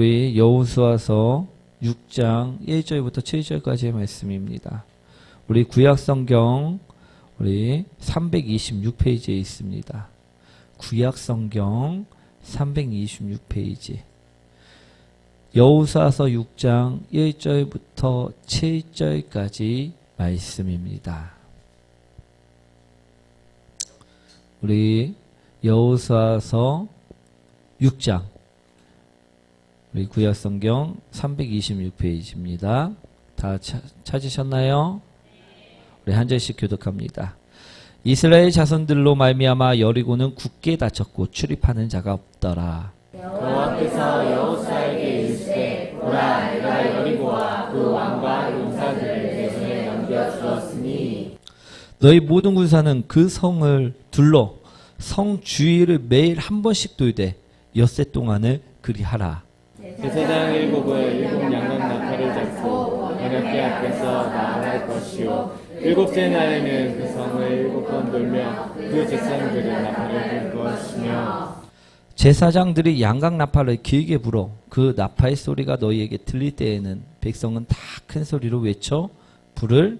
우리 여호수아서 6장 1절부터 7절까지의 말씀입니다. 우리 구약성경 우리 326페이지에 있습니다. 구약성경 326페이지 여호수아서 6장 1절부터 7절까지 말씀입니다. 우리 여호수아서 6장 우리 구약성경 326페이지입니다. 다 찾으셨나요? 우리 한 절씩 교독합니다. 이스라엘 자손들로 말미암아 여리고는 굳게 닫혔고 출입하는 자가 없더라. 여호와께서 여호수아에게 이르시되 보라 내가 여리고와 그 왕과 용사들을 내 손에 넘겨주었으니 너희 모든 군사는 그 성을 둘러 성 주위를 매일 한 번씩 돌되 엿새 동안을 그리하라. 제사장 일곱은 일곱 양각 나팔을 잡고 언약궤 앞에서 나아갈 것이요 일곱째 날에는 그 성을 일곱 번 돌며 그 제사장들은 나팔을 불 것이며 제사장들이 양각 나팔을 길게 불어 그 나팔 소리가 너희에게 들릴 때에는 백성은 다 큰 소리로 외쳐 부를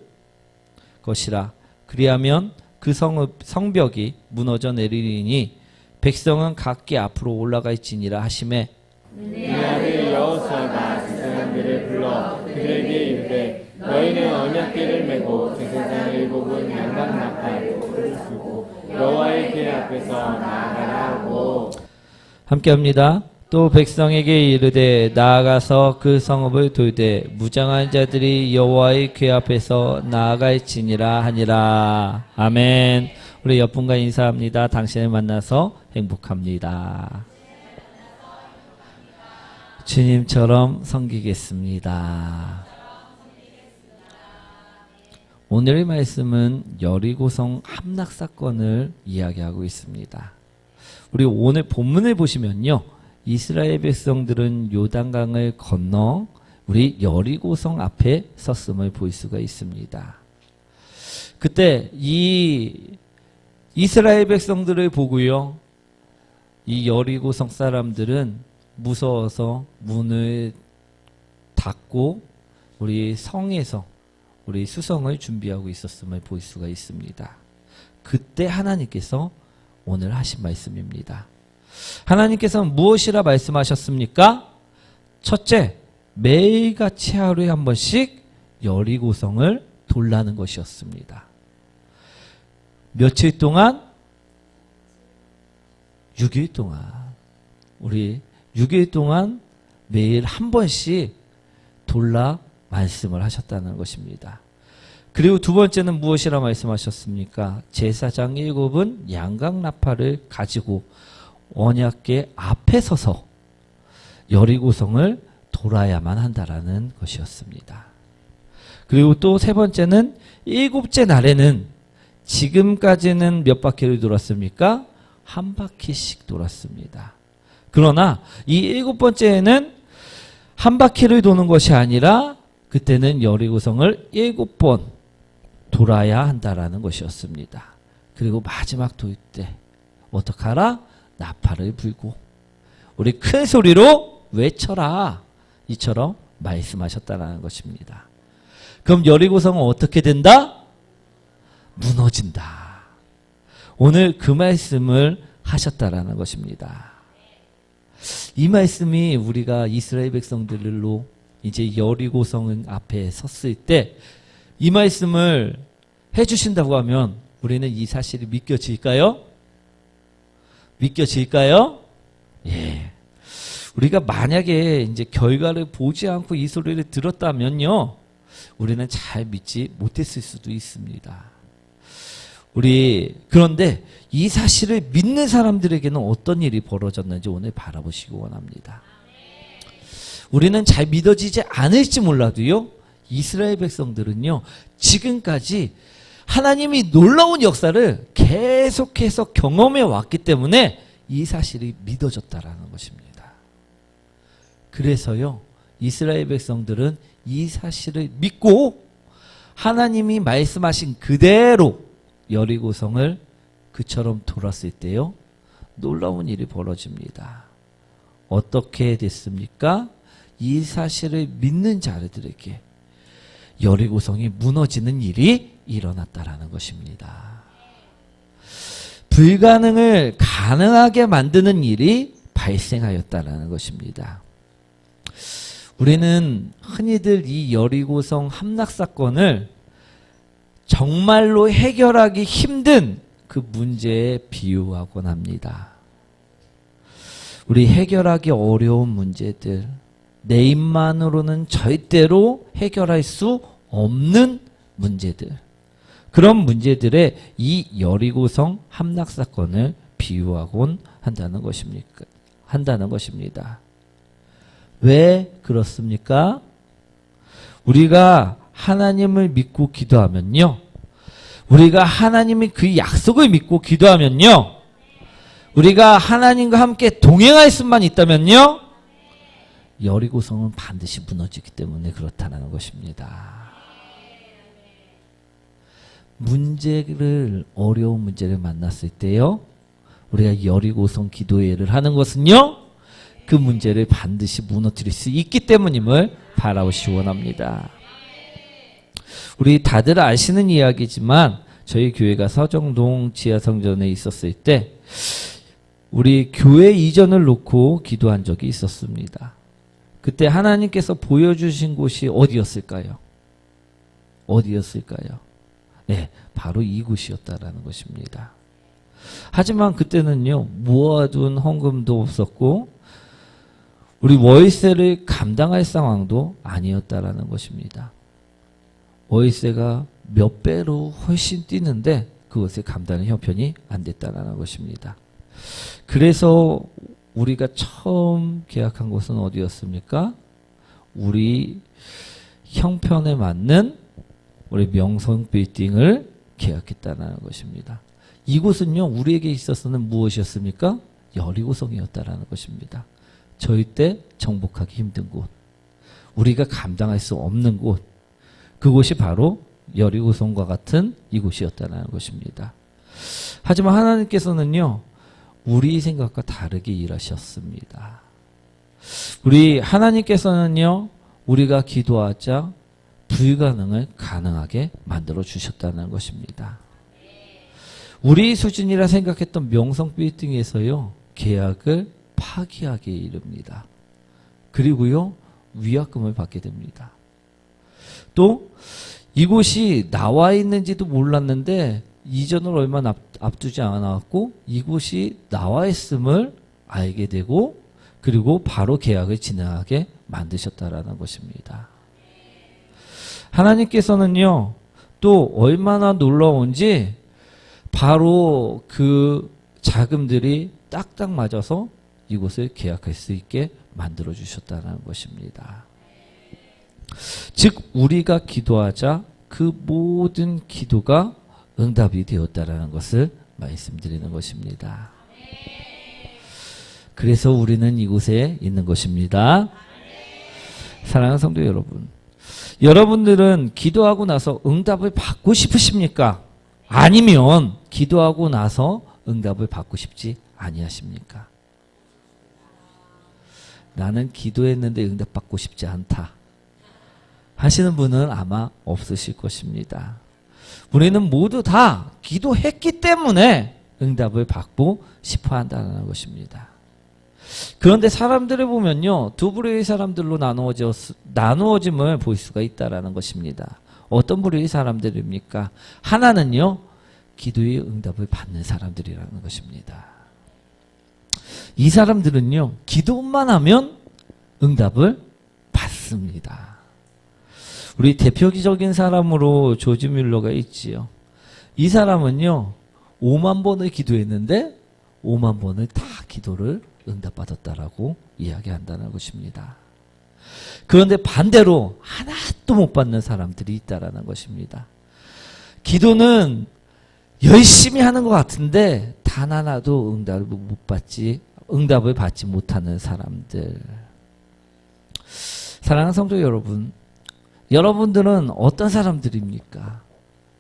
것이라. 그리하면 그 성벽이 무너져 내리리니 백성은 각기 앞으로 올라갈지니라 하시매 네 아들 여호수아가 제사장들을 불러 그들에게 이르되 너희는 언약궤를 메고 제사장 일곱은 양각 나팔을 쓰고 여호와의 궤 앞에서 나아가라 하고 함께합니다. 또 백성에게 이르되 나아가서 그 성읍을 돌되 무장한 자들이 여호와의 궤 앞에서 나아갈지니라 하니라. 아멘. 우리 옆분과 인사합니다. 당신을 만나서 행복합니다. 주님처럼 섬기겠습니다. 오늘의 말씀은 여리고성 함락 사건을 이야기하고 있습니다. 우리 오늘 본문을 보시면요, 이스라엘 백성들은 요단강을 건너 우리 여리고성 앞에 섰음을 볼 수가 있습니다. 그때 이 이스라엘 백성들을 보고요, 이 여리고성 사람들은 무서워서 문을 닫고 우리 성에서 우리 수성을 준비하고 있었음을 볼 수가 있습니다. 그때 하나님께서 오늘 하신 말씀입니다. 하나님께서는 무엇이라 말씀하셨습니까? 첫째, 매일같이 하루에 한 번씩 여리고성을 돌라는 것이었습니다. 며칠 동안? 6일 동안. 우리 6일 동안 매일 한 번씩 돌라 말씀을 하셨다는 것입니다. 그리고 두 번째는 무엇이라 말씀하셨습니까? 제사장 7은 양각 나팔을 가지고 언약궤 앞에 서서 여리고성을 돌아야만 한다라는 것이었습니다. 그리고 또 세 번째는 7째 날에는 지금까지는 몇 바퀴를 돌았습니까? 한 바퀴씩 돌았습니다. 그러나 이 7번째에는 한 바퀴를 도는 것이 아니라 그때는 여리고성을 7번 돌아야 한다라는 것이었습니다. 그리고 마지막 돌 때 어떡하라? 나팔을 불고 우리 큰 소리로 외쳐라. 이처럼 말씀하셨다라는 것입니다. 그럼 여리고성은 어떻게 된다? 무너진다. 오늘 그 말씀을 하셨다라는 것입니다. 이 말씀이 우리가 이스라엘 백성들로 이제 여리고성 앞에 섰을 때 이 말씀을 해주신다고 하면 우리는 이 사실이 믿겨질까요? 믿겨질까요? 예. 우리가 만약에 이제 결과를 보지 않고 이 소리를 들었다면요, 우리는 잘 믿지 못했을 수도 있습니다. 그런데 이 사실을 믿는 사람들에게는 어떤 일이 벌어졌는지 오늘 바라보시기 원합니다. 우리는 잘 믿어지지 않을지 몰라도요, 이스라엘 백성들은요, 지금까지 하나님이 놀라운 역사를 계속해서 경험해 왔기 때문에 이 사실이 믿어졌다라는 것입니다. 그래서요, 이스라엘 백성들은 이 사실을 믿고 하나님이 말씀하신 그대로 여리고성을 그처럼 돌았을 때요, 놀라운 일이 벌어집니다. 어떻게 됐습니까? 이 사실을 믿는 자들에게 여리고성이 무너지는 일이 일어났다라는 것입니다. 불가능을 가능하게 만드는 일이 발생하였다라는 것입니다. 우리는 흔히들 이 여리고성 함락 사건을 정말로 해결하기 힘든 그 문제에 비유하곤 합니다. 우리 해결하기 어려운 문제들, 내 입만으로는 절대로 해결할 수 없는 문제들, 그런 문제들에 이 여리고성 함락 사건을 비유하곤 한다는 것입니다. 왜 그렇습니까? 우리가 하나님을 믿고 기도하면요, 우리가 하나님이 그 약속을 믿고 기도하면요, 우리가 하나님과 함께 동행할 수만 있다면요, 여리고성은 반드시 무너지기 때문에 그렇다는 것입니다. 어려운 문제를 만났을 때요, 우리가 여리고성 기도회를 하는 것은요, 그 문제를 반드시 무너뜨릴 수 있기 때문임을 바라오시 원합니다. 우리 다들 아시는 이야기지만 저희 교회가 서정동 지하성전에 있었을 때 우리 교회 이전을 놓고 기도한 적이 있었습니다. 그때 하나님께서 보여주신 곳이 어디였을까요? 네, 바로 이곳이었다라는 것입니다. 하지만 그때는요, 모아둔 헌금도 없었고 우리 월세를 감당할 상황도 아니었다라는 것입니다. 월세가 몇 배로 훨씬 뛰는데 그것을 감당할 형편이 안 됐다라는 것입니다. 그래서 우리가 처음 계약한 곳은 어디였습니까? 우리 형편에 맞는 우리 명성 빌딩을 계약했다는 것입니다. 이곳은요, 우리에게 있어서는 무엇이었습니까? 여리고성이었다라는 것입니다. 절대 정복하기 힘든 곳, 우리가 감당할 수 없는 곳, 그곳이 바로 여리고성과 같은 이곳이었다는 것입니다. 하지만 하나님께서는요, 우리 생각과 다르게 일하셨습니다. 우리 하나님께서는요, 우리가 기도하자 불가능을 가능하게 만들어 주셨다는 것입니다. 우리 수준이라 생각했던 명성 빌딩에서요, 계약을 파기하게 이릅니다. 그리고요, 위약금을 받게 됩니다. 또 이곳이 나와 있는지도 몰랐는데 이전을 얼마 앞두지 않았고 이곳이 나와 있음을 알게 되고 그리고 바로 계약을 진행하게 만드셨다라는 것입니다. 하나님께서는요, 또 얼마나 놀라운지 바로 그 자금들이 딱딱 맞아서 이곳을 계약할 수 있게 만들어 주셨다는 것입니다. 즉 우리가 기도하자 그 모든 기도가 응답이 되었다라는 것을 말씀드리는 것입니다. 그래서 우리는 이곳에 있는 것입니다. 사랑하는 성도 여러분, 여러분들은 기도하고 나서 응답을 받고 싶으십니까? 아니면 기도하고 나서 응답을 받고 싶지 아니하십니까? 나는 기도했는데 응답받고 싶지 않다 하시는 분은 아마 없으실 것입니다. 우리는 모두 다 기도했기 때문에 응답을 받고 싶어 한다는 것입니다. 그런데 사람들을 보면요, 두 부류의 사람들로 나누어짐을 볼 수가 있다는 것입니다. 어떤 부류의 사람들입니까? 하나는요, 기도의 응답을 받는 사람들이라는 것입니다. 이 사람들은요, 기도만 하면 응답을 받습니다. 우리 대표적인 사람으로 조지 뮬러가 있지요. 이 사람은요, 5만 번을 기도했는데 5만 번을 다 기도를 응답받았다라고 이야기한다는 것입니다. 그런데 반대로 하나도 못 받는 사람들이 있다라는 것입니다. 기도는 열심히 하는 것 같은데 단 하나도 응답을 받지 못하는 사람들. 사랑하는 성도 여러분, 여러분들은 어떤 사람들입니까?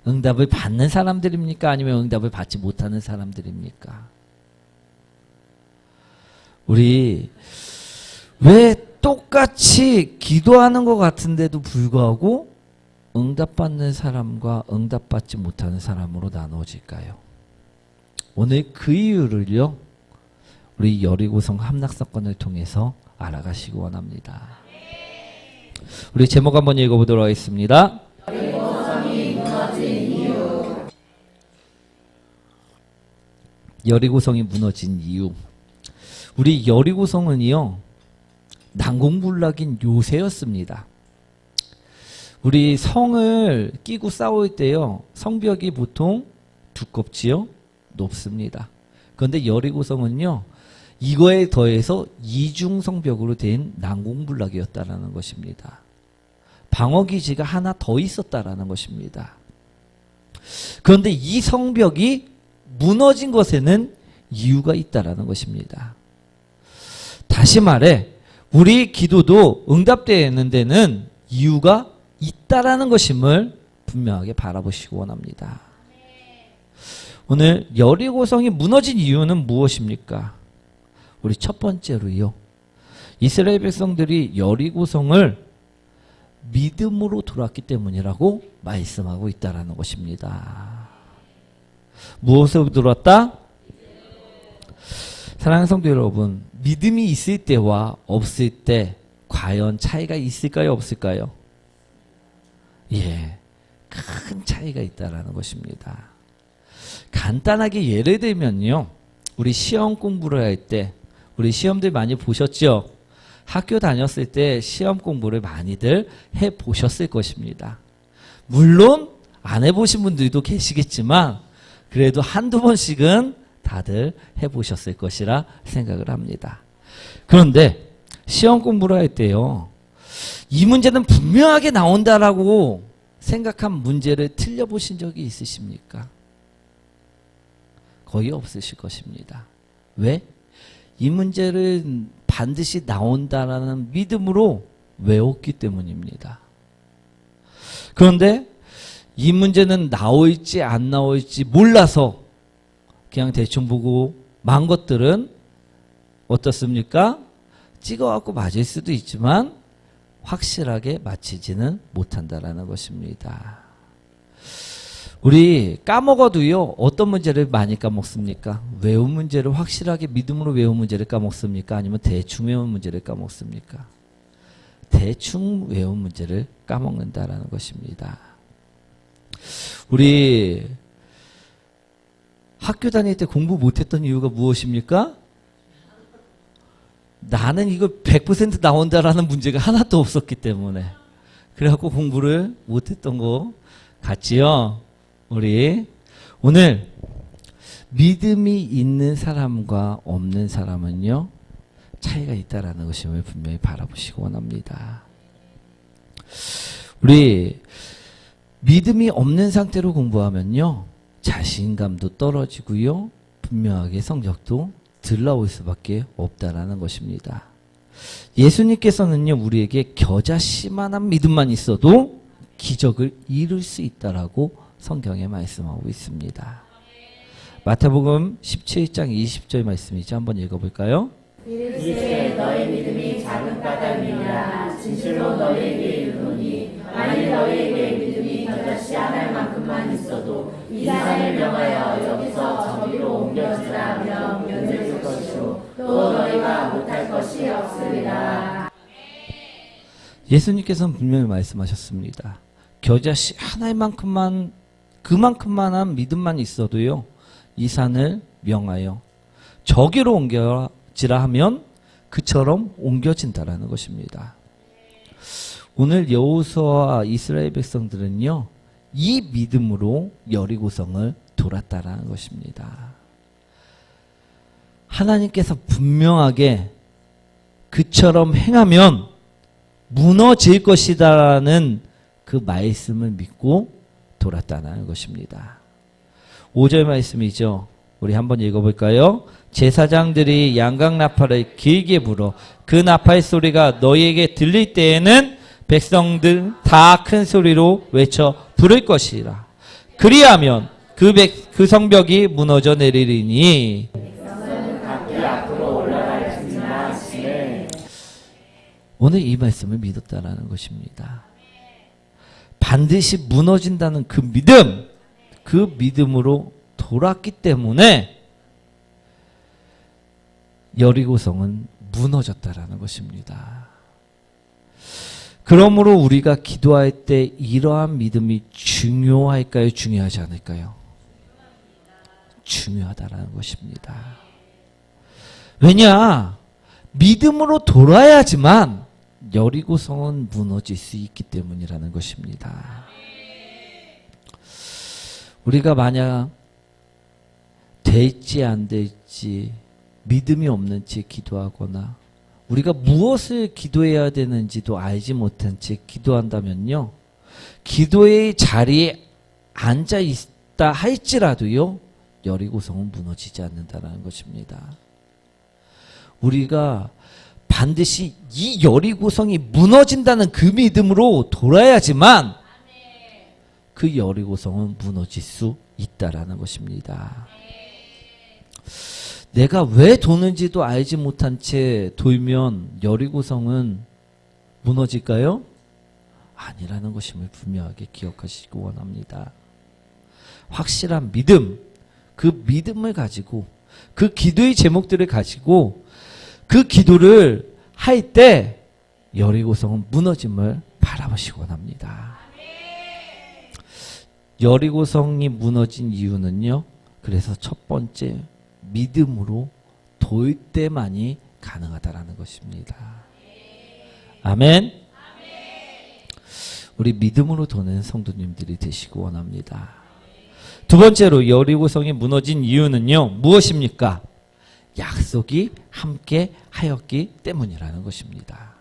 응답을 받는 사람들입니까? 아니면 응답을 받지 못하는 사람들입니까? 우리 왜 똑같이 기도하는 것 같은데도 불구하고 응답받는 사람과 응답받지 못하는 사람으로 나누어질까요? 오늘 그 이유를요, 우리 여리고성 함락사건을 통해서 알아가시기 원합니다. 우리 제목 한번 읽어보도록 하겠습니다. 여리고성이 무너진 이유. 우리 여리고성은요, 난공불락인 요새였습니다. 우리 성을 끼고 싸울 때요, 성벽이 보통 두껍지요, 높습니다. 그런데 여리고성은요, 이거에 더해서 이중성벽으로 된 난공불락이었다라는 것입니다. 방어기지가 하나 더 있었다라는 것입니다. 그런데 이 성벽이 무너진 것에는 이유가 있다라는 것입니다. 다시 말해, 우리 기도도 응답되는 데는 이유가 있다라는 것임을 분명하게 바라보시기 원합니다. 오늘 여리고성이 무너진 이유는 무엇입니까? 우리 첫 번째로요, 이스라엘 백성들이 여리고성을 믿음으로 돌았기 때문이라고 말씀하고 있다라는 것입니다. 무엇으로 돌았다? 사랑하는 성도 여러분, 믿음이 있을 때와 없을 때 과연 차이가 있을까요, 없을까요? 예, 큰 차이가 있다라는 것입니다. 간단하게 예를 들면요, 우리 시험 공부를 할 때, 우리 시험들 많이 보셨죠? 학교 다녔을 때 시험 공부를 많이들 해보셨을 것입니다. 물론 안 해보신 분들도 계시겠지만 그래도 한두 번씩은 다들 해보셨을 것이라 생각을 합니다. 그런데 시험 공부를 할 때요, 이 문제는 분명하게 나온다라고 생각한 문제를 틀려보신 적이 있으십니까? 거의 없으실 것입니다. 왜? 이 문제를 반드시 나온다라는 믿음으로 외웠기 때문입니다. 그런데 이 문제는 나올지 안 나올지 몰라서 그냥 대충 보고 만 것들은 어떻습니까? 찍어갖고 맞을 수도 있지만 확실하게 맞히지는 못한다라는 것입니다. 우리 까먹어도요, 어떤 문제를 많이 까먹습니까? 외운 문제를 확실하게 믿음으로 외운 문제를 까먹습니까? 아니면 대충 외운 문제를 까먹습니까? 대충 외운 문제를 까먹는다라는 것입니다. 우리 학교 다닐 때 공부 못했던 이유가 무엇입니까? 나는 이거 100% 나온다라는 문제가 하나도 없었기 때문에. 그래갖고 공부를 못했던 거 같지요? 우리 오늘 믿음이 있는 사람과 없는 사람은요, 차이가 있다라는 것임을 분명히 바라보시기 원합니다. 우리 믿음이 없는 상태로 공부하면요, 자신감도 떨어지고요, 분명하게 성적도 덜 나올 수밖에 없다라는 것입니다. 예수님께서는요, 우리에게 겨자씨만한 믿음만 있어도 기적을 이룰 수 있다라고 성경에 말씀하고 있습니다. 마태복음 17장 20절 말씀이죠. 한번 읽어볼까요? 이르시되 너희 믿음이 작은 까닭이니라. 진실로 너희에게 이르노니 만일 너희에게 믿음이 겨자씨 하나만큼만 있어도 이 산을 명하여 여기서 저기로 옮겨지라 하면 면제될 것이요 또 너희가 못할 것이 없으리라. 예수님께서는 분명히 말씀하셨습니다. 겨자씨 하나만큼만, 그만큼만한 믿음만 있어도요, 이 산을 명하여 저기로 옮겨지라 하면 그처럼 옮겨진다라는 것입니다. 오늘 여호수아와 이스라엘 백성들은요, 이 믿음으로 여리고성을 돌았다라는 것입니다. 하나님께서 분명하게 그처럼 행하면 무너질 것이다라는 그 말씀을 믿고 돌았다는 것입니다. 5절 말씀이죠. 우리 한번 읽어볼까요? 제사장들이 양각 나팔을 길게 불어 그 나팔 소리가 너희에게 들릴 때에는 백성들 다 큰 소리로 외쳐 부를 것이라. 그리하면 그 성벽이 무너져 내리리니. 오늘 이 말씀을 믿었다라는 것입니다. 반드시 무너진다는 그 믿음, 그 믿음으로 돌았기 때문에 여리고성은 무너졌다라는 것입니다. 그러므로 우리가 기도할 때 이러한 믿음이 중요할까요? 중요하지 않을까요? 중요하다라는 것입니다. 왜냐? 믿음으로 돌아야지만 여리고성은 무너질 수 있기 때문이라는 것입니다. 우리가 만약 될지 안 될지 믿음이 없는 채 기도하거나 우리가 무엇을 기도해야 되는지도 알지 못한 채 기도한다면요, 기도의 자리에 앉아 있다 할지라도요, 여리고성은 무너지지 않는다는 것입니다. 우리가 반드시 이 여리고성이 무너진다는 그 믿음으로 돌아야지만 그 여리고성은 무너질 수 있다라는 것입니다. 내가 왜 도는지도 알지 못한 채 돌면 여리고성은 무너질까요? 아니라는 것임을 분명하게 기억하시기 원합니다. 확실한 믿음, 그 믿음을 가지고 그 기도의 제목들을 가지고 그 기도를 할 때 여리고성은 무너짐을 바라보시기 원합니다. 여리고성이 무너진 이유는요, 그래서 첫 번째 믿음으로 돌 때만이 가능하다라는 것입니다. 아멘. 우리 믿음으로 도는 성도님들이 되시기 원합니다. 두 번째로 여리고성이 무너진 이유는요, 무엇입니까? 약속이 함께 하였기 때문이라는 것입니다.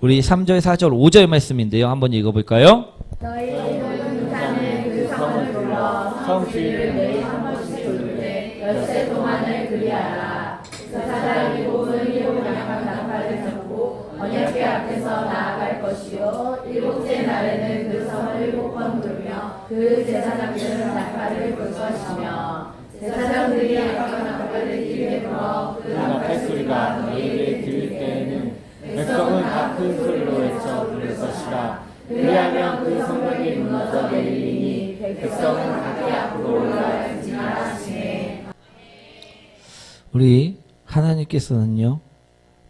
우리 3절, 4절, 5절 말씀인데요. 한번 읽어볼까요? 너희 모든 자는 그 성을 불러 성 주위를 매일 한 번씩 돌되 엿새 동안을 그리하라. 그 사람이 모든 일곱 양과 나팔을 잡고 언약궤 앞에서 나아갈 것이요 일곱째 날에는 그 성을 7번 돌며 그 제사장들은 나팔을 불 것이며 제사장들이 양과 나팔을 길게 불어 그 나팔 소리가 너희에게 들릴 때에는 백성은 다 큰 소리로 외쳐 부를 것이라. 그리하면 그 성벽이 무너져 내리니 백성은 각기 앞으로 올라갈지니라 하시네. 우리 하나님께서는요,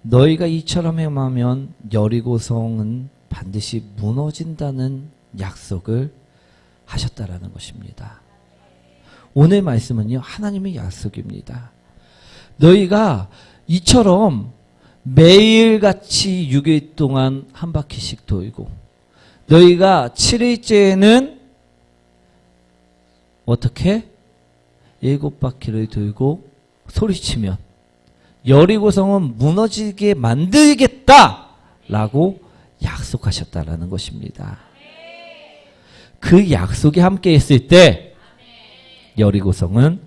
너희가 이처럼 행하면 여리고성은 반드시 무너진다는 약속을 하셨다라는 것입니다. 오늘 말씀은요, 하나님의 약속입니다. 너희가 이처럼 매일같이 6일 동안 한 바퀴씩 돌고 너희가 7일째에는 어떻게? 7바퀴를 돌고 소리치면 여리고성은 무너지게 만들겠다라고 약속하셨다라는 것입니다. 그 약속이 함께 있을 때 여리고성은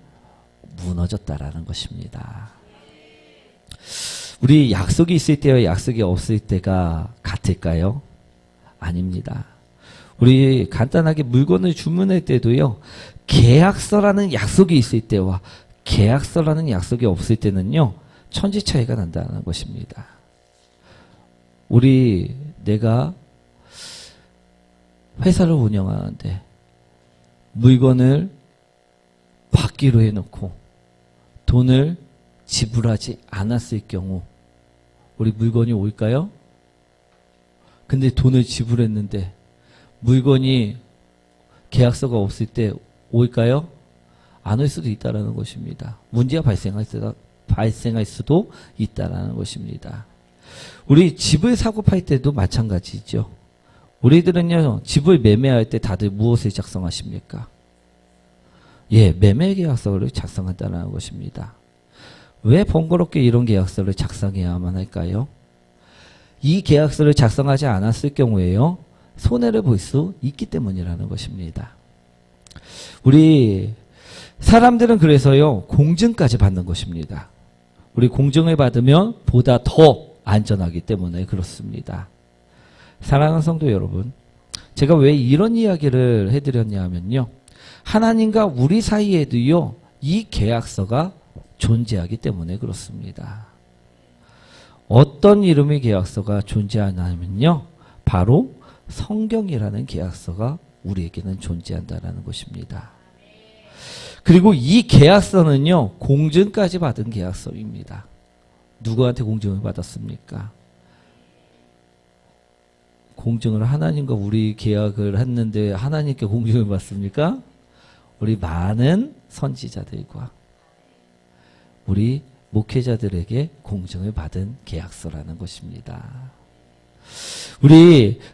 무너졌다라는 것입니다. 우리 약속이 있을 때와 약속이 없을 때가 같을까요? 아닙니다. 우리 간단하게 물건을 주문할 때도요, 계약서라는 약속이 있을 때와 계약서라는 약속이 없을 때는요, 천지 차이가 난다는 것입니다. 내가 회사를 운영하는데 물건을 받기로 해놓고 돈을 지불하지 않았을 경우 우리 물건이 올까요? 근데 돈을 지불했는데 물건이 계약서가 없을 때 올까요? 안 올 수도 있다는 것입니다. 문제가 발생할 수도 있다는 것입니다. 우리 집을 사고 팔 때도 마찬가지죠. 우리들은요, 집을 매매할 때 다들 무엇을 작성하십니까? 매매 계약서를 작성한다는 것입니다. 왜 번거롭게 이런 계약서를 작성해야만 할까요? 이 계약서를 작성하지 않았을 경우에요, 손해를 볼 수 있기 때문이라는 것입니다. 우리 사람들은 그래서요, 공증까지 받는 것입니다. 우리 공증을 받으면 보다 더 안전하기 때문에 그렇습니다. 사랑하는 성도 여러분, 제가 왜 이런 이야기를 해드렸냐 하면요, 하나님과 우리 사이에도요, 이 계약서가 존재하기 때문에 그렇습니다. 어떤 이름의 계약서가 존재하냐면요. 바로 성경이라는 계약서가 우리에게는 존재한다는 것입니다. 그리고 이 계약서는요. 공증까지 받은 계약서입니다. 누구한테 공증을 받았습니까? 공증을 하나님과 우리 계약을 했는데 하나님께 공증을 받습니까? 우리 많은 선지자들과 우리 목회자들에게 공증을 받은 계약서라는 것입니다.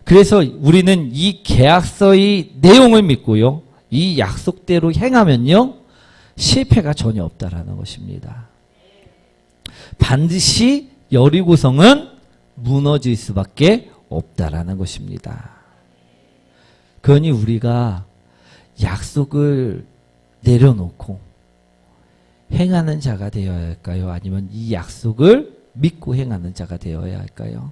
그래서 우리는 이 계약서의 내용을 믿고요. 이 약속대로 행하면요. 실패가 전혀 없다라는 것입니다. 반드시 여리고성은 무너질 수밖에 없다라는 것입니다. 그러니 우리가 약속을 내려놓고 행하는 자가 되어야 할까요? 아니면 이 약속을 믿고 행하는 자가 되어야 할까요?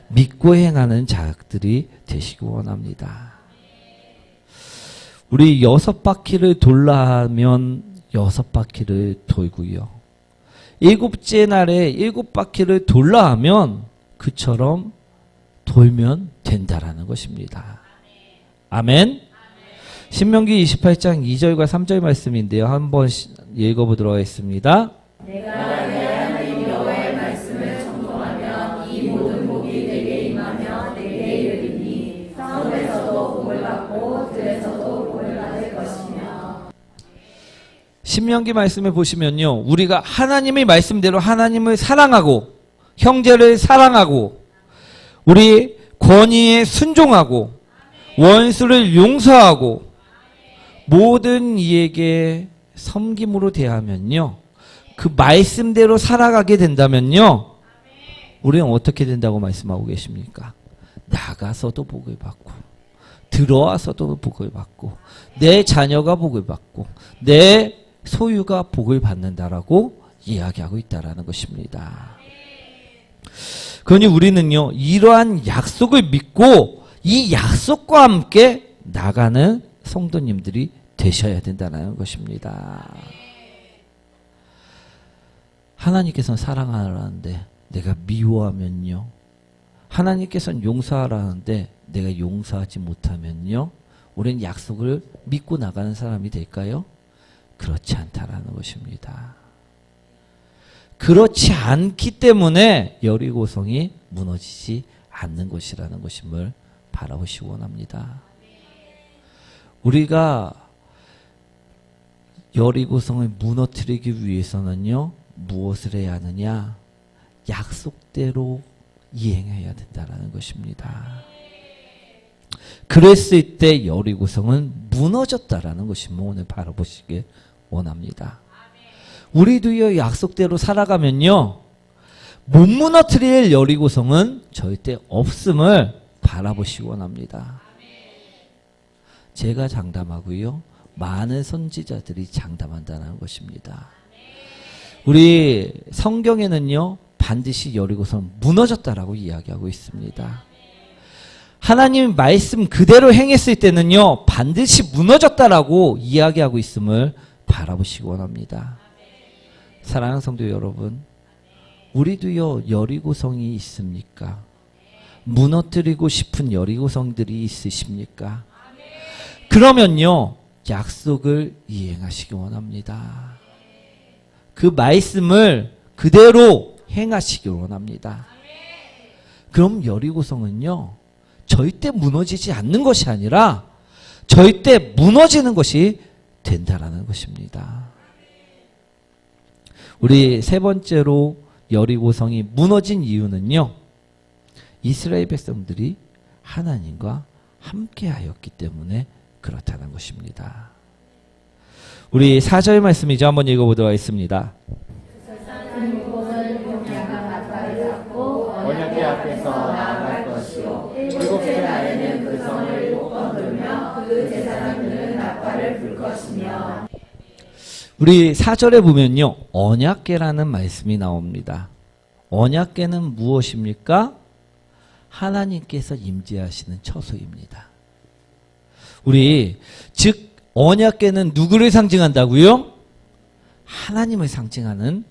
믿고 행하는 자들이 되시기 원합니다. 우리 6바퀴를 돌라 하면 6바퀴를 돌고요. 7째 날에 7바퀴를 돌라 하면 그처럼 돌면 된다라는 것입니다. 아멘. 신명기 28장 2절과 3절 말씀인데요. 한번 읽어보도록 하겠습니다. 내가 내 하나님 여호와의 말씀을 청종하면 이 모든 복이 내게 임하며 내게 이르리니 성읍에서도 복을 받고 들에서도 복을 받을 것이며. 신명기 말씀을 보시면요. 우리가 하나님의 말씀대로 하나님을 사랑하고 형제를 사랑하고 우리 권위에 순종하고 원수를 용서하고 모든 이에게 섬김으로 대하면요. 그 말씀대로 살아가게 된다면요. 우리는 어떻게 된다고 말씀하고 계십니까? 나가서도 복을 받고 들어와서도 복을 받고 내 자녀가 복을 받고 내 소유가 복을 받는다라고 이야기하고 있다라는 것입니다. 그러니 우리는요. 이러한 약속을 믿고 이 약속과 함께 나가는 성도님들이 되셔야 된다는 것입니다. 하나님께서는 사랑하라는데 내가 미워하면요. 하나님께서는 용서하라는데 내가 용서하지 못하면요. 우리는 약속을 믿고 나가는 사람이 될까요? 그렇지 않다라는 것입니다. 그렇지 않기 때문에 여리고성이 무너지지 않는 것이라는 것임을 바라보시기 원합니다. 우리가 여리고성을 무너뜨리기 위해서는요. 무엇을 해야 하느냐? 약속대로 이행해야 된다는 것입니다. 그랬을 때 여리고성은 무너졌다라는 것임을 오늘 바라보시길 원합니다. 우리도요. 약속대로 살아가면요. 못 무너뜨릴 여리고성은 절대 없음을 바라보시기 원합니다. 제가 장담하고요. 많은 선지자들이 장담한다는 것입니다. 우리 성경에는요. 반드시 여리고성 무너졌다라고 이야기하고 있습니다. 하나님 말씀 그대로 행했을 때는요. 반드시 무너졌다라고 이야기하고 있음을 바라보시기 원합니다. 사랑하는 성도 여러분, 우리도요. 여리고성이 있습니까? 무너뜨리고 싶은 여리고성들이 있으십니까? 그러면요. 약속을 이행하시기 원합니다. 그 말씀을 그대로 행하시기 원합니다. 그럼 여리고성은요. 절대 무너지지 않는 것이 아니라 절대 무너지는 것이 된다라는 것입니다. 우리 세 번째로 여리고성이 무너진 이유는요. 이스라엘 백성들이 하나님과 함께하였기 때문에 그렇다는 것입니다. 우리 4절 말씀이죠. 한번 읽어보도록 하겠습니다. 언약궤 앞에서 나아갈 것이요 7째 날에는 그 성을 7번 돌며 그 제사장들은 나팔을 불 것이며. 우리 4절에 보면요. 언약궤라는 말씀이 나옵니다. 언약궤는 무엇입니까? 하나님께서 임재하시는 처소입니다. 즉 언약궤는 누구를 상징한다고요? 하나님을 상징하는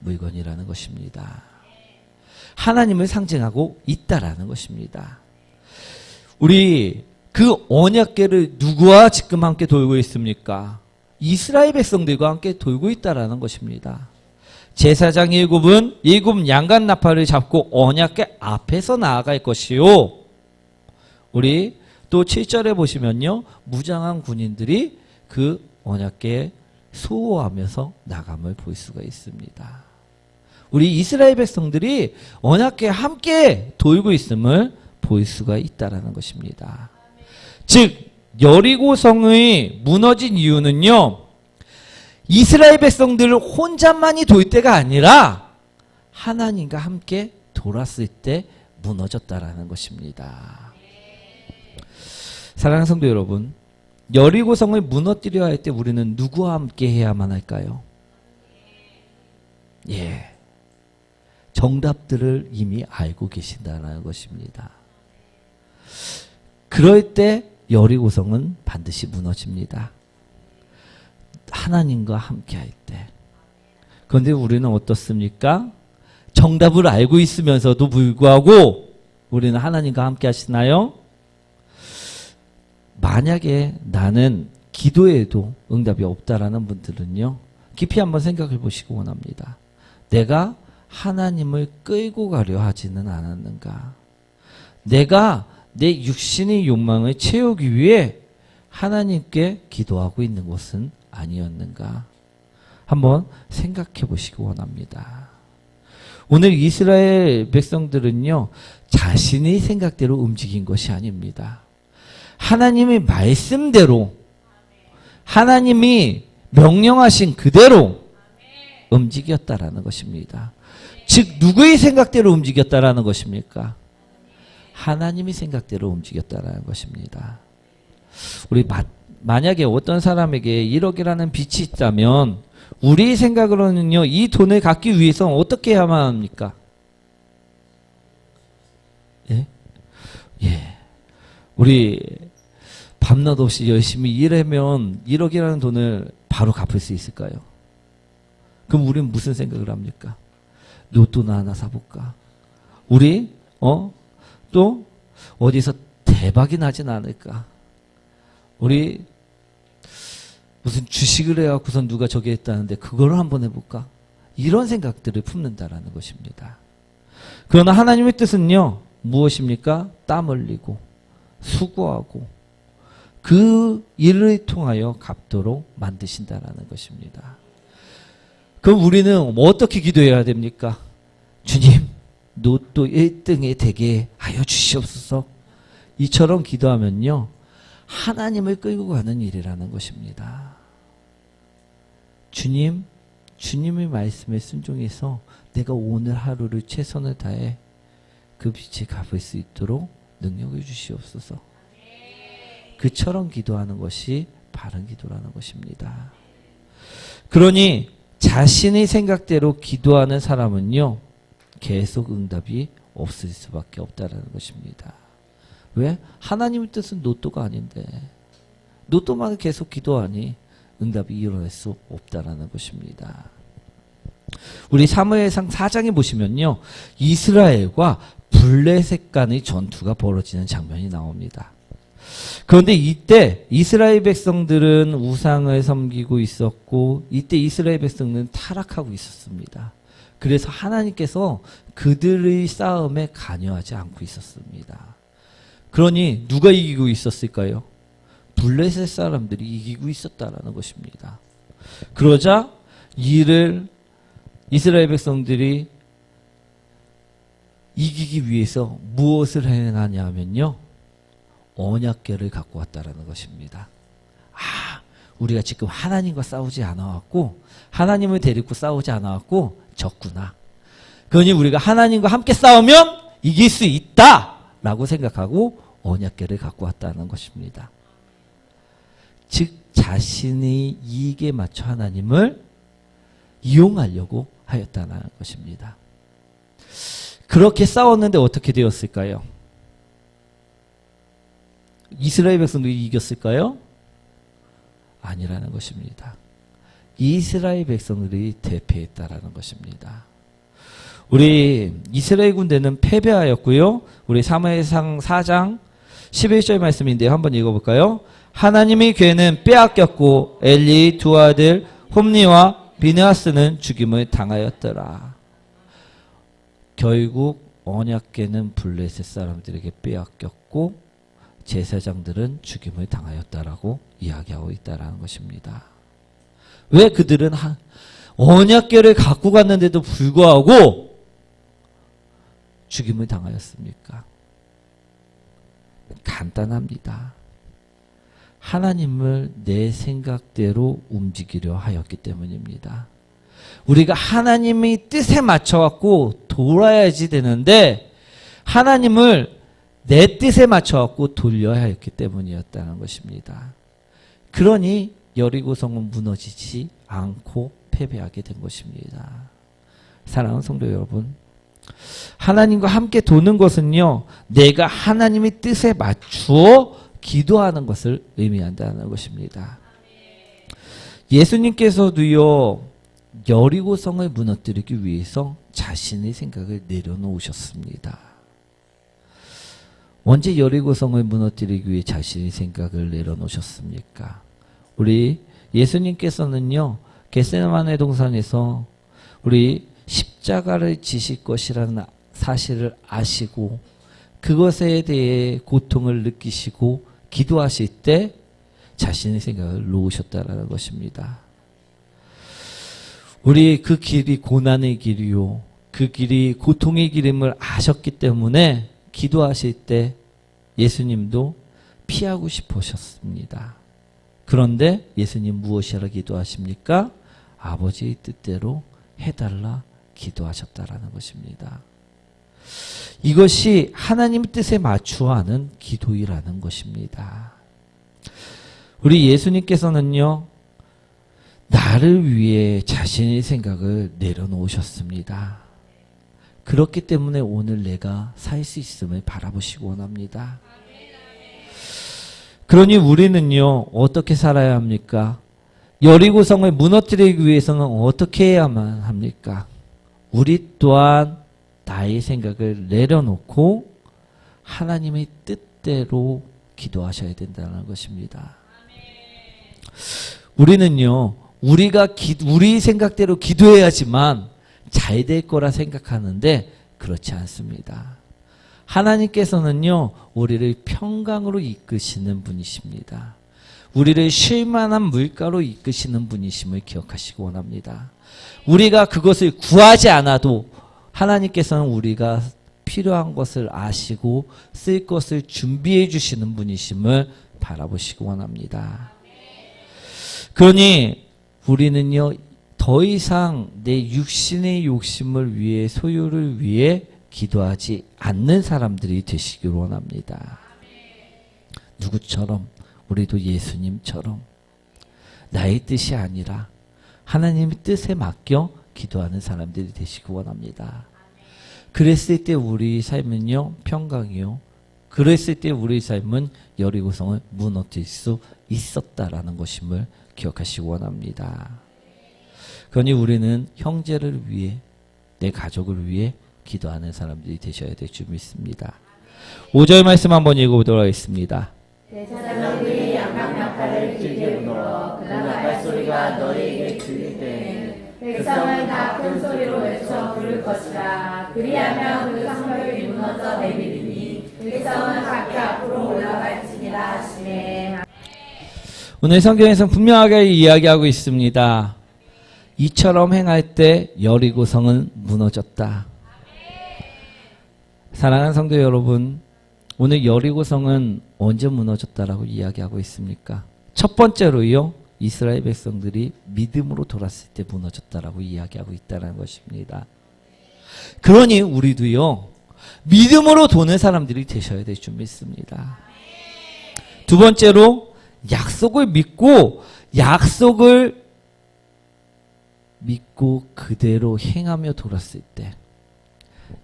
물건이라는 것입니다. 하나님을 상징하고 있다라는 것입니다. 우리 그 언약궤를 누구와 지금 함께 돌고 있습니까? 이스라엘 백성들과 함께 돌고 있다라는 것입니다. 제사장 일곱은 일곱 양간 나팔을 잡고 언약궤 앞에서 나아갈 것이요. 우리 또 7절에 보시면요. 무장한 군인들이 그 언약궤에 수호하면서 나감을 볼 수가 있습니다. 우리 이스라엘 백성들이 언약궤에 함께 돌고 있음을 볼 수가 있다라는 것입니다. 즉 여리고성이 무너진 이유는요. 이스라엘 백성들을 혼자만이 돌 때가 아니라 하나님과 함께 돌았을 때 무너졌다라는 것입니다. 사랑하는 성도 여러분, 여리고성을 무너뜨려야 할 때 우리는 누구와 함께 해야만 할까요? 예, 정답들을 이미 알고 계신다는 것입니다. 그럴 때 여리고성은 반드시 무너집니다. 하나님과 함께 할 때. 그런데 우리는 어떻습니까? 정답을 알고 있으면서도 불구하고 우리는 하나님과 함께 하시나요? 만약에 나는 기도에도 응답이 없다라는 분들은요, 깊이 한번 생각해 보시기 원합니다. 내가 하나님을 끌고 가려 하지는 않았는가? 내가 내 육신의 욕망을 채우기 위해 하나님께 기도하고 있는 것은 아니었는가? 한번 생각해 보시기 원합니다. 오늘 이스라엘 백성들은요, 자신의 생각대로 움직인 것이 아닙니다. 하나님의 말씀대로, 하나님이 명령하신 그대로 움직였다라는 것입니다. 즉 누구의 생각대로 움직였다라는 것입니까? 하나님의 생각대로 움직였다라는 것입니다. 우리 만약에 어떤 사람에게 1억이라는 빚이 있다면 우리 생각으로는요, 이 돈을 갚기 위해서 어떻게 해야만 합니까? 예? 예. 우리 밤낮 없이 열심히 일하면 1억이라는 돈을 바로 갚을 수 있을까요? 그럼 우리는 무슨 생각을 합니까? 로또나 하나 사볼까? 우리 또 어디서 대박이 나진 않을까? 우리 무슨 주식을 해갖고선 누가 저기 했다는데 그거를 한번 해볼까? 이런 생각들을 품는다라는 것입니다. 그러나 하나님의 뜻은요, 무엇입니까? 땀 흘리고 수고하고 그 일을 통하여 갚도록 만드신다라는 것입니다. 그럼 우리는 어떻게 기도해야 됩니까? 주님, 로또 1등에 되게 하여 주시옵소서. 이처럼 기도하면요, 하나님을 끌고 가는 일이라는 것입니다. 주님, 주님의 말씀에 순종해서 내가 오늘 하루를 최선을 다해 그 빚을 갚을 수 있도록 능력을 주시옵소서. 그처럼 기도하는 것이 바른 기도라는 것입니다. 그러니 자신의 생각대로 기도하는 사람은요, 계속 응답이 없을 수밖에 없다는 것입니다. 왜? 하나님의 뜻은 로또가 아닌데 로또만 계속 기도하니 응답이 일어날 수 없다는 것입니다. 우리 사무엘상 4장에 보시면요, 이스라엘과 블레셋 간의 전투가 벌어지는 장면이 나옵니다. 그런데 이때 이스라엘 백성들은 우상을 섬기고 있었고, 이때 이스라엘 백성들은 타락하고 있었습니다. 그래서 하나님께서 그들의 싸움에 관여하지 않고 있었습니다. 그러니 누가 이기고 있었을까요? 블레셋 사람들이 이기고 있었다라는 것입니다. 그러자 이를 이스라엘 백성들이 이기기 위해서 무엇을 행하냐면요, 언약궤를 갖고 왔다라는 것입니다. 우리가 지금 하나님과 싸우지 않아왔고, 하나님을 데리고 싸우지 않아왔고 졌구나. 그러니 우리가 하나님과 함께 싸우면 이길 수 있다라고 생각하고 언약궤를 갖고 왔다는 것입니다. 즉 자신의 이익에 맞춰 하나님을 이용하려고 하였다는 것입니다. 그렇게 싸웠는데 어떻게 되었을까요? 이스라엘 백성들이 이겼을까요? 아니라는 것입니다. 이스라엘 백성들이 대패했다라는 것입니다. 우리 이스라엘 군대는 패배하였고요. 우리 사무엘상 4장 11절 말씀인데요. 한번 읽어볼까요? 하나님의 괴는 빼앗겼고 엘리의 두 아들 홈니와 비느하스는 죽임을 당하였더라. 결국 언약궤는 블레셋 사람들에게 빼앗겼고 제사장들은 죽임을 당하였다라고 이야기하고 있다라는 것입니다. 왜 그들은 언약궤를 갖고 갔는데도 불구하고 죽임을 당하였습니까? 간단합니다. 하나님을 내 생각대로 움직이려 하였기 때문입니다. 우리가 하나님의 뜻에 맞춰갖고 돌아야지 되는데 하나님을 내 뜻에 맞춰갖고 돌려야 했기 때문이었다는 것입니다. 그러니 여리고성은 무너지지 않고 패배하게 된 것입니다. 사랑하는 성도 여러분, 하나님과 함께 도는 것은요, 내가 하나님의 뜻에 맞추어 기도하는 것을 의미한다는 것입니다. 예수님께서도요, 여리고성을 무너뜨리기 위해서 자신의 생각을 내려놓으셨습니다. 언제 여리고성을 무너뜨리기 위해 자신의 생각을 내려놓으셨습니까? 우리 예수님께서는요, 겟세마네 동산에서 우리 십자가를 지실 것이라는 사실을 아시고 그것에 대해 고통을 느끼시고 기도하실 때 자신의 생각을 놓으셨다는 것입니다. 우리 그 길이 고난의 길이요, 그 길이 고통의 길임을 아셨기 때문에 기도하실 때 예수님도 피하고 싶으셨습니다. 그런데 예수님 무엇이라 기도하십니까? 아버지의 뜻대로 해달라 기도하셨다라는 것입니다. 이것이 하나님의 뜻에 맞추어 하는 기도이라는 것입니다. 우리 예수님께서는요, 나를 위해 자신의 생각을 내려놓으셨습니다. 그렇기 때문에 오늘 내가 살 수 있음을 바라보시기 원합니다. 그러니 우리는요, 어떻게 살아야 합니까? 여리고성을 무너뜨리기 위해서는 어떻게 해야만 합니까? 우리 또한 나의 생각을 내려놓고 하나님의 뜻대로 기도하셔야 된다는 것입니다. 우리는요, 우리 생각대로 기도해야지만 잘 될 거라 생각하는데 그렇지 않습니다. 하나님께서는요, 우리를 평강으로 이끄시는 분이십니다. 우리를 쉴만한 물가로 이끄시는 분이심을 기억하시기 원합니다. 우리가 그것을 구하지 않아도 하나님께서는 우리가 필요한 것을 아시고 쓸 것을 준비해 주시는 분이심을 바라보시기 원합니다. 그러니 우리는요, 더 이상 내 육신의 욕심을 위해, 소유를 위해 기도하지 않는 사람들이 되시길 원합니다. 누구처럼? 우리도 예수님처럼 나의 뜻이 아니라 하나님의 뜻에 맡겨 기도하는 사람들이 되시기 원합니다. 그랬을 때 우리 삶은요, 평강이요. 그랬을 때 우리 삶은 여리고성을 무너뜨릴 수 있었다라는 것임을 기억하시기 원합니다. 그러니 우리는 형제를 위해, 내 가족을 위해 기도하는 사람들이 되셔야 될 줄 믿습니다. 5절 말씀 한번 읽어보도록 하겠습니다. 제사장들이 양강나팔을 길게 불어 그 나팔 소리가 너희에게 들릴 때에는 백성은 다 큰 소리로 외쳐 부를 것이라. 그리하면 그 성벽이 무너져 내리리니 백성은 각기 앞으로 올라갈지니라 하시매. 오늘 성경에서는 분명하게 이야기하고 있습니다. 이처럼 행할 때 여리고성은 무너졌다. 사랑하는 성도 여러분, 오늘 여리고성은 언제 무너졌다라고 이야기하고 있습니까? 첫 번째로요, 이스라엘 백성들이 믿음으로 돌았을 때 무너졌다라고 이야기하고 있다는 것입니다. 그러니 우리도요, 믿음으로 도는 사람들이 되셔야 될 줄 믿습니다. 두 번째로, 약속을 믿고 그대로 행하며 돌았을 때,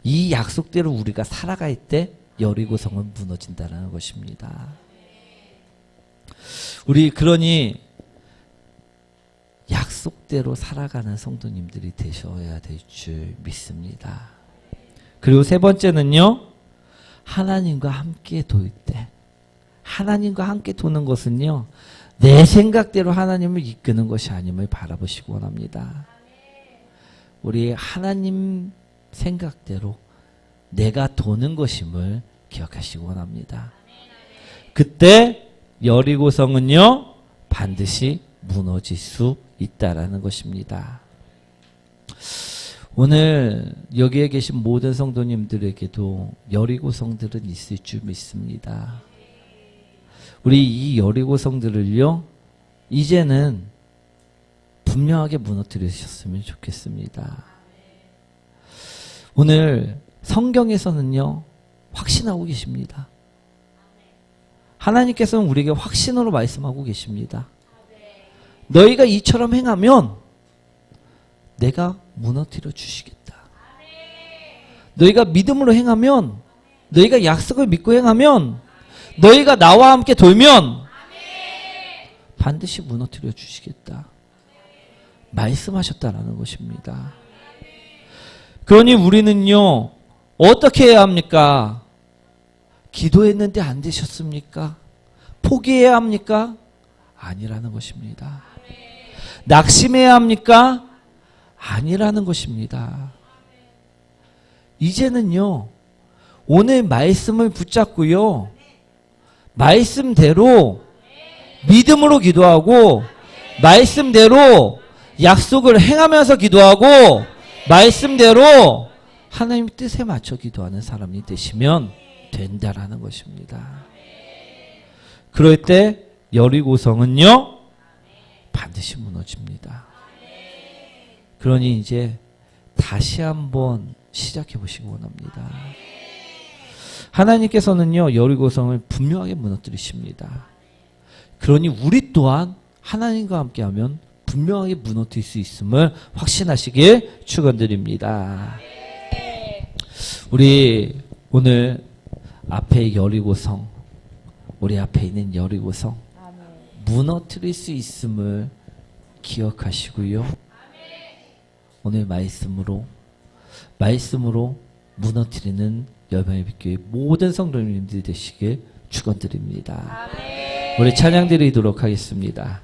이 약속대로 우리가 살아갈 때 여리고성은 무너진다는 것입니다. 우리 그러니 약속대로 살아가는 성도님들이 되셔야 될 줄 믿습니다. 그리고 세 번째는요, 하나님과 함께 돌 때, 하나님과 함께 도는 것은요, 내 생각대로 하나님을 이끄는 것이 아님을 바라보시기 원합니다. 우리 하나님 생각대로 내가 도는 것임을 기억하시기 원합니다. 그때 여리고성은요, 반드시 무너질 수 있다라는 것입니다. 오늘 여기에 계신 모든 성도님들에게도 여리고성들은 있을 줄 믿습니다. 우리 이 여리고성들을요, 이제는 분명하게 무너뜨리셨으면 좋겠습니다. 오늘 성경에서는요, 확신하고 계십니다. 하나님께서는 우리에게 확신으로 말씀하고 계십니다. 너희가 이처럼 행하면 내가 무너뜨려 주시겠다. 너희가 믿음으로 행하면, 너희가 약속을 믿고 행하면, 너희가 나와 함께 돌면 반드시 무너뜨려 주시겠다. 말씀하셨다라는 것입니다. 그러니 우리는요, 어떻게 해야 합니까? 기도했는데 안 되셨습니까? 포기해야 합니까? 아니라는 것입니다. 낙심해야 합니까? 아니라는 것입니다. 이제는요, 오늘 말씀을 붙잡고요, 말씀대로 믿음으로 기도하고, 말씀대로 약속을 행하면서 기도하고, 말씀대로 하나님 뜻에 맞춰 기도하는 사람이 되시면 된다라는 것입니다. 그럴 때 여리고성은요, 반드시 무너집니다. 그러니 이제 다시 한번 시작해 보시기 원합니다. 하나님께서는요, 여리고성을 분명하게 무너뜨리십니다. 그러니 우리 또한 하나님과 함께하면 분명하게 무너뜨릴 수 있음을 확신하시길 축원드립니다. 우리 오늘 앞에 여리고성, 우리 앞에 있는 여리고성 무너뜨릴 수 있음을 기억하시고요. 오늘 말씀으로 무너뜨리는 열방의 빛교회 모든 성도님들 되시길 축원드립니다. 우리 찬양 드리도록 하겠습니다.